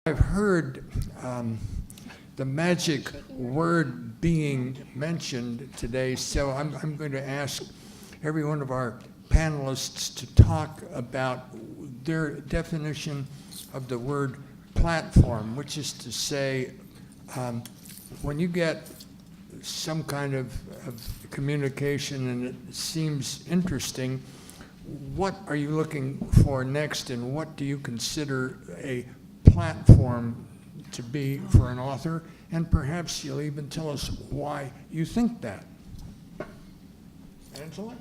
I've heard the magic word being mentioned today, so I'm going to ask every one of our panelists to talk about their definition of the word platform, which is to say, when you get some kind of communication and it seems interesting, what are you looking for next, and what do you consider a platform to be for an author? And perhaps you'll even tell us why you think that. Angela?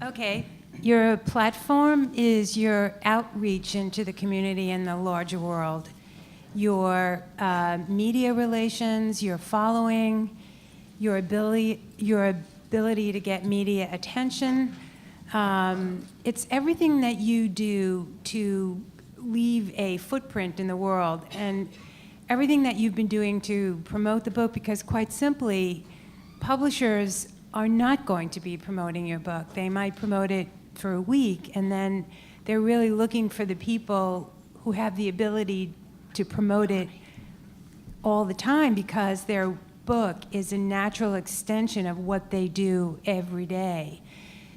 Okay. Your platform is your outreach into the community and the larger world. Your media relations, your following, your ability to get media attention. It's everything that you do to leave a footprint in the world, and everything that you've been doing to promote the book, because quite simply, publishers are not going to be promoting your book. They might promote it for a week, and then they're really looking for the people who have the ability to promote it all the time, because their book is a natural extension of what they do every day.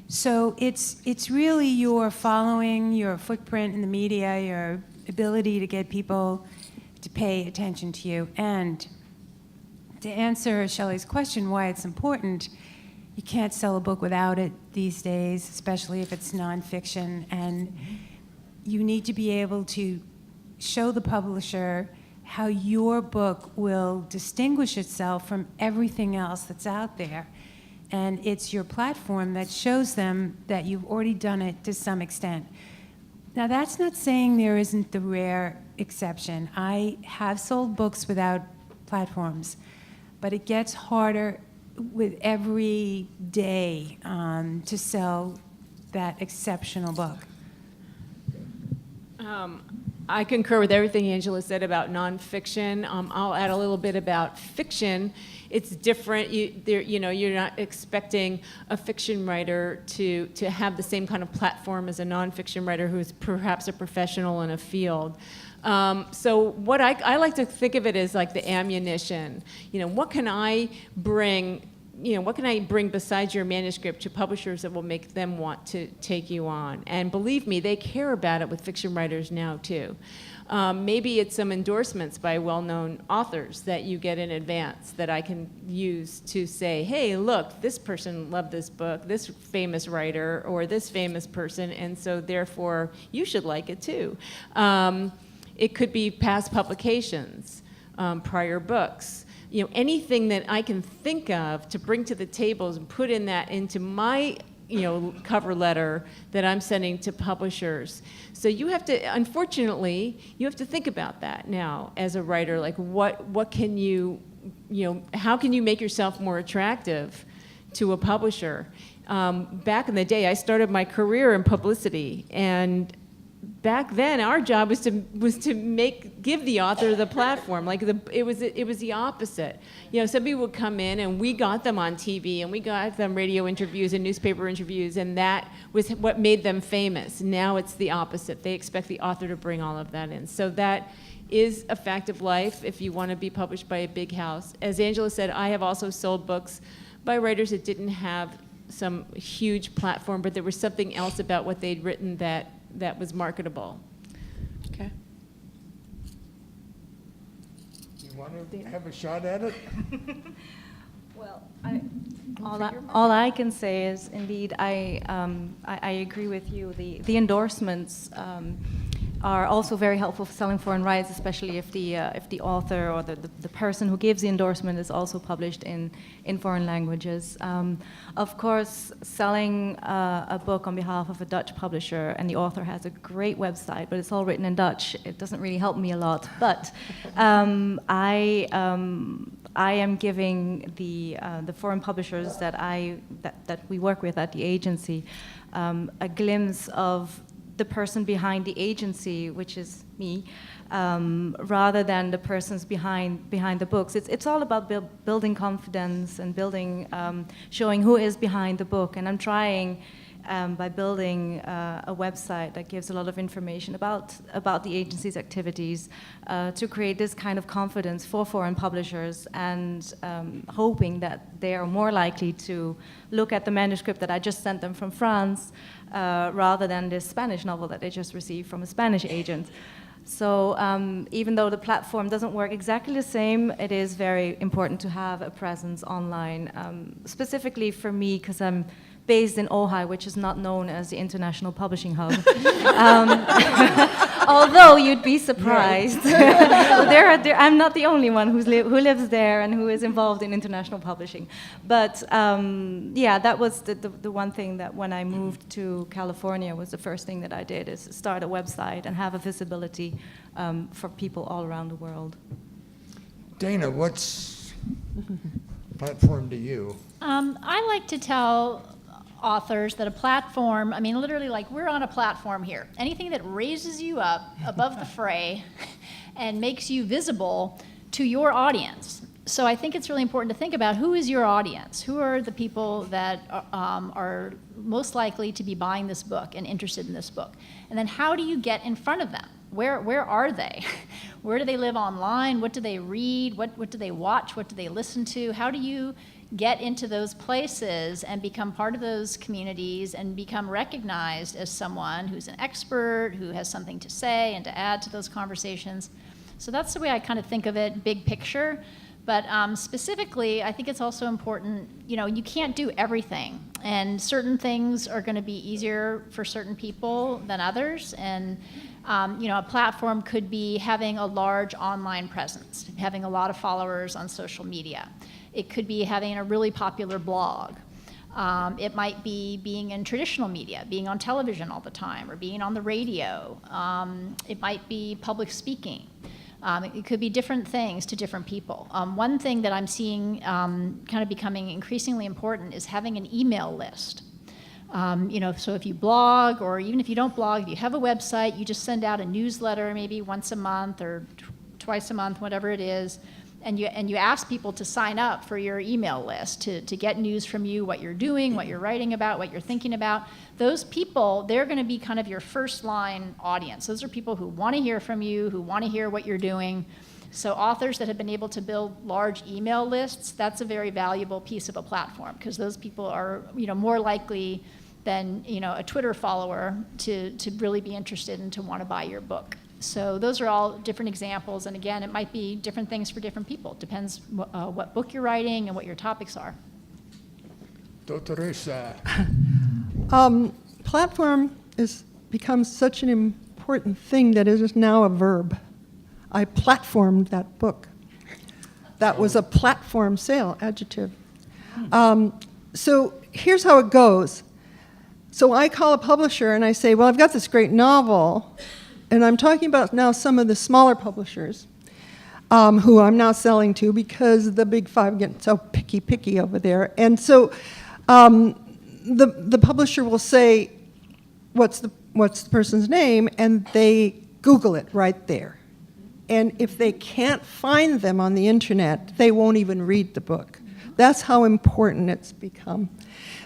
So it's really your following, your footprint in the media, your ability to get people to pay attention to you. And to answer Shelley's question, why it's important, you can't sell a book without it these days, especially if it's nonfiction. And you need to be able to show the publisher how your book will distinguish itself from everything else that's out there. And it's your platform that shows them that you've already done it to some extent. Now, that's not saying there isn't the rare exception. I have sold books without platforms, but it gets harder with every day to sell that exceptional book. I concur with everything Angela said about nonfiction. I'll add a little bit about fiction. It's different. You're not expecting a fiction writer to have the same kind of platform as a nonfiction writer who is perhaps a professional in a field. So what I like to think of it as like the ammunition. What can I bring? What can I bring besides your manuscript to publishers that will make them want to take you on? And believe me, they care about it with fiction writers now too. Maybe it's some endorsements by well-known authors that you get in advance that I can use to say, hey, look, this person loved this book, this famous writer, or this famous person, and so therefore you should like it too. It could be past publications, prior books. Anything that I can think of to bring to the tables and put into my cover letter that I'm sending to publishers. So you have to, unfortunately, you have to think about that now as a writer. Like what can you, how can you make yourself more attractive to a publisher? Back in the day, I started my career in publicity, and back then, our job was to give the author the platform. It was the opposite. Some people would come in, and we got them on TV, and we got them radio interviews and newspaper interviews, and that was what made them famous. Now it's the opposite. They expect the author to bring all of that in. So that is a fact of life if you want to be published by a big house. As Angela said, I have also sold books by writers that didn't have some huge platform, but there was something else about what they'd written that was marketable. Okay. You want to have a shot at it? Well, all I can say is, indeed, I agree with you. The endorsements are also very helpful for selling foreign rights, especially if the author or the person who gives the endorsement is also published in foreign languages. Of course, selling a book on behalf of a Dutch publisher and the author has a great website, but it's all written in Dutch. It doesn't really help me a lot. But I am giving the foreign publishers that we work with at the agency a glimpse of the person behind the agency, which is me, rather than the persons behind the books. It's all about building confidence and building, showing who is behind the book. And I'm trying by building a website that gives a lot of information about the agency's activities to create this kind of confidence for foreign publishers, and hoping that they are more likely to look at the manuscript that I just sent them from France rather than this Spanish novel that they just received from a Spanish agent. So even though the platform doesn't work exactly the same, it is very important to have a presence online, specifically for me, because I'm based in Ojai, which is not known as the International Publishing Hub. Although you'd be surprised. I'm not the only one who lives there and who is involved in international publishing. But yeah, that was the one thing that when I moved to California was the first thing that I did, is start a website and have a visibility for people all around the world. Dana, what's platform to you? I like to tell authors that a platform, I mean, literally, like, we're on a platform here. Anything that raises you up above the fray and makes you visible to your audience. So I think it's really important to think about, who is your audience? Who are the people that are most likely to be buying this book and interested in this book? And then how do you get in front of them? Where are they? Where do they live online? What do they read? What do they watch? What do they listen to? How do you get into those places and become part of those communities and become recognized as someone who's an expert, who has something to say and to add to those conversations? So that's the way I kind of think of it, big picture. But specifically, I think it's also important, you can't do everything. And certain things are going to be easier for certain people than others. And a platform could be having a large online presence, having a lot of followers on social media. It could be having a really popular blog. It might be being in traditional media, being on television all the time, or being on the radio. It might be public speaking. It could be different things to different people. One thing that I'm seeing kind of becoming increasingly important is having an email list. So if you blog, or even if you don't blog, if you have a website, you just send out a newsletter maybe once a month or twice a month, whatever it is, and you ask people to sign up for your email list to get news from you, what you're doing, what you're writing about, what you're thinking about. Those people, they're going to be kind of your first line audience. Those are people who want to hear from you, who want to hear what you're doing. So authors that have been able to build large email lists, that's a very valuable piece of a platform, because those people are more likely than a Twitter follower to really be interested and to want to buy your book. So those are all different examples, and again, it might be different things for different people. It depends what book you're writing and what your topics are. Doctoressa. Platform becomes such an important thing that it is now a verb. I platformed that book. That was a platform sale, adjective. So here's how it goes. So I call a publisher and I say, well, I've got this great novel, and I'm talking about now some of the smaller publishers who I'm now selling to, because the big five get so picky over there. And so the publisher will say, what's the person's name? And they Google it right there. And if they can't find them on the internet, they won't even read the book. That's how important it's become.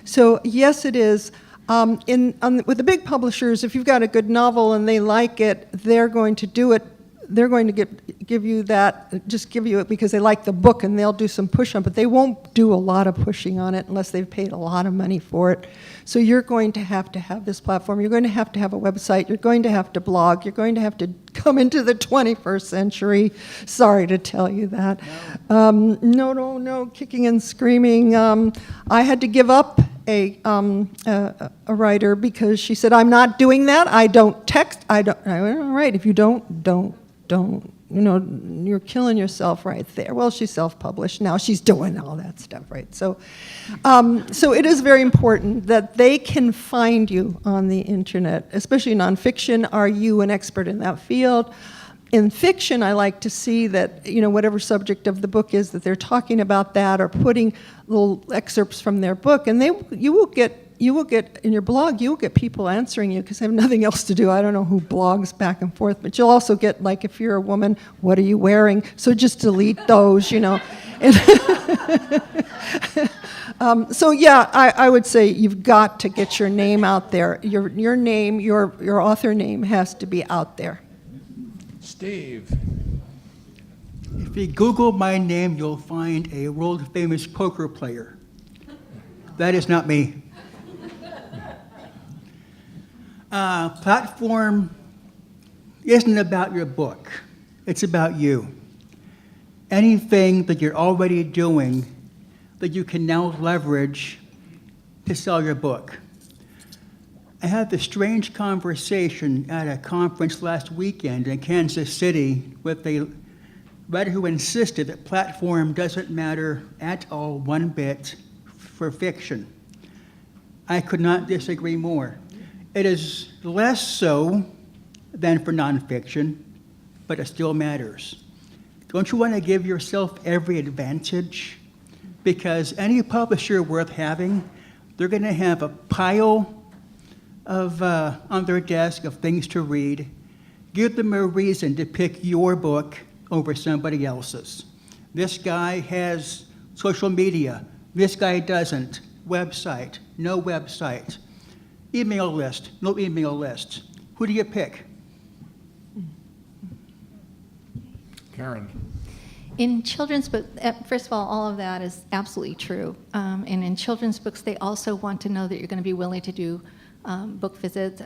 So yes, it is. With the big publishers, if you've got a good novel and they like it, they're going to do it. They're going to give you it because they like the book, and they'll do some push on it, but they won't do a lot of pushing on it unless they've paid a lot of money for it. So you're going to have this platform. You're going to have a website. You're going to have to blog. You're going to have to come into the 21st century. Sorry to tell you that. No, kicking and screaming. I had to give up a writer because she said, I'm not doing that. I don't text. I went, all right, if you don't, you're killing yourself right there. Well, she's self-published now. She's doing all that stuff, right? So it is very important that they can find you on the internet, especially nonfiction. Are you an expert in that field? In fiction, I like to see that, whatever subject of the book is, that they're talking about that or putting little excerpts from their book, and you will get in your blog, you will get people answering you because they have nothing else to do. I don't know who blogs back and forth, but you'll also get, like, if you're a woman, what are you wearing? So just delete those, So yeah, I would say you've got to get your name out there. Your name, your author name has to be out there. Steve, If you Google my name, you'll find a world-famous poker player. That is not me. Platform isn't about your book. It's about you. Anything that you're already doing that you can now leverage to sell your book. I had this strange conversation at a conference last weekend in Kansas City with a writer who insisted that platform doesn't matter at all one bit for fiction. I could not disagree more. It is less so than for nonfiction, but it still matters. Don't you want to give yourself every advantage? Because any publisher worth having, they're going to have a pile of on their desk of things to read. Give them a reason to pick your book over somebody else's. This guy has social media. This guy doesn't. Website, no website. Email list, no email list. Who do you pick? Karen. In children's books, first of all of that is absolutely true. And in children's books, they also want to know that you're going to be willing to do book visits,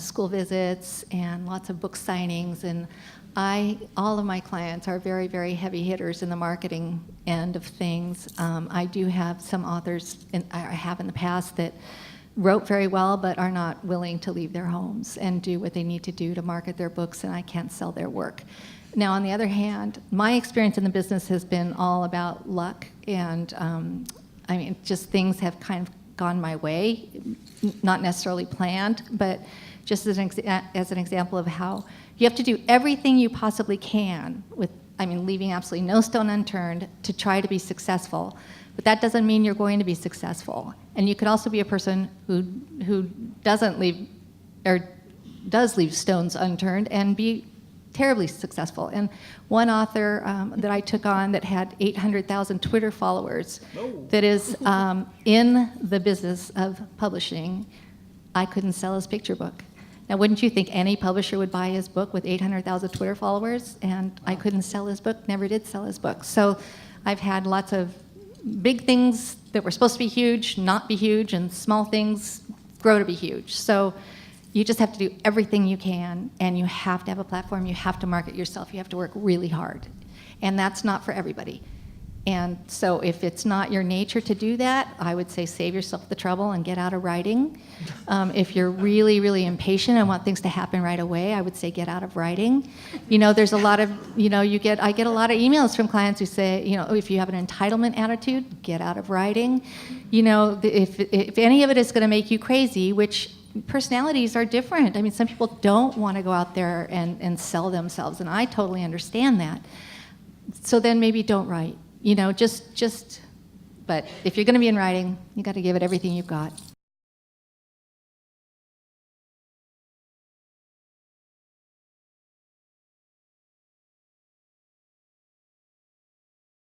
school visits, and lots of book signings. And all of my clients are very, very heavy hitters in the marketing end of things. I do have some authors, I have in the past, that wrote very well but are not willing to leave their homes and do what they need to do to market their books, and I can't sell their work. Now, on the other hand, my experience in the business has been all about luck, and just things have kind of gone my way, not necessarily planned, but just as an example of how you have to do everything you possibly can leaving absolutely no stone unturned to try to be successful. But that doesn't mean you're going to be successful. And you could also be a person who doesn't leave, or does leave stones unturned and be terribly successful. And one author that I took on that had 800,000 Twitter followers, that is in the business of publishing, I couldn't sell his picture book. Now, wouldn't you think any publisher would buy his book with 800,000 Twitter followers? And I couldn't sell his book, never did sell his book. So I've had lots of big things that were supposed to be huge, not be huge, and small things grow to be huge. So you just have to do everything you can, and you have to have a platform, you have to market yourself, you have to work really hard. And that's not for everybody. And so if it's not your nature to do that, I would say save yourself the trouble and get out of writing. If you're really, really impatient and want things to happen right away, I would say get out of writing. There's a lot of, I get a lot of emails from clients who say, if you have an entitlement attitude, get out of writing. If any of it is going to make you crazy, which personalities are different. Some people don't want to go out there and sell themselves, and I totally understand that. So then maybe don't write. But if you're going to be in writing, you got to give it everything you've got.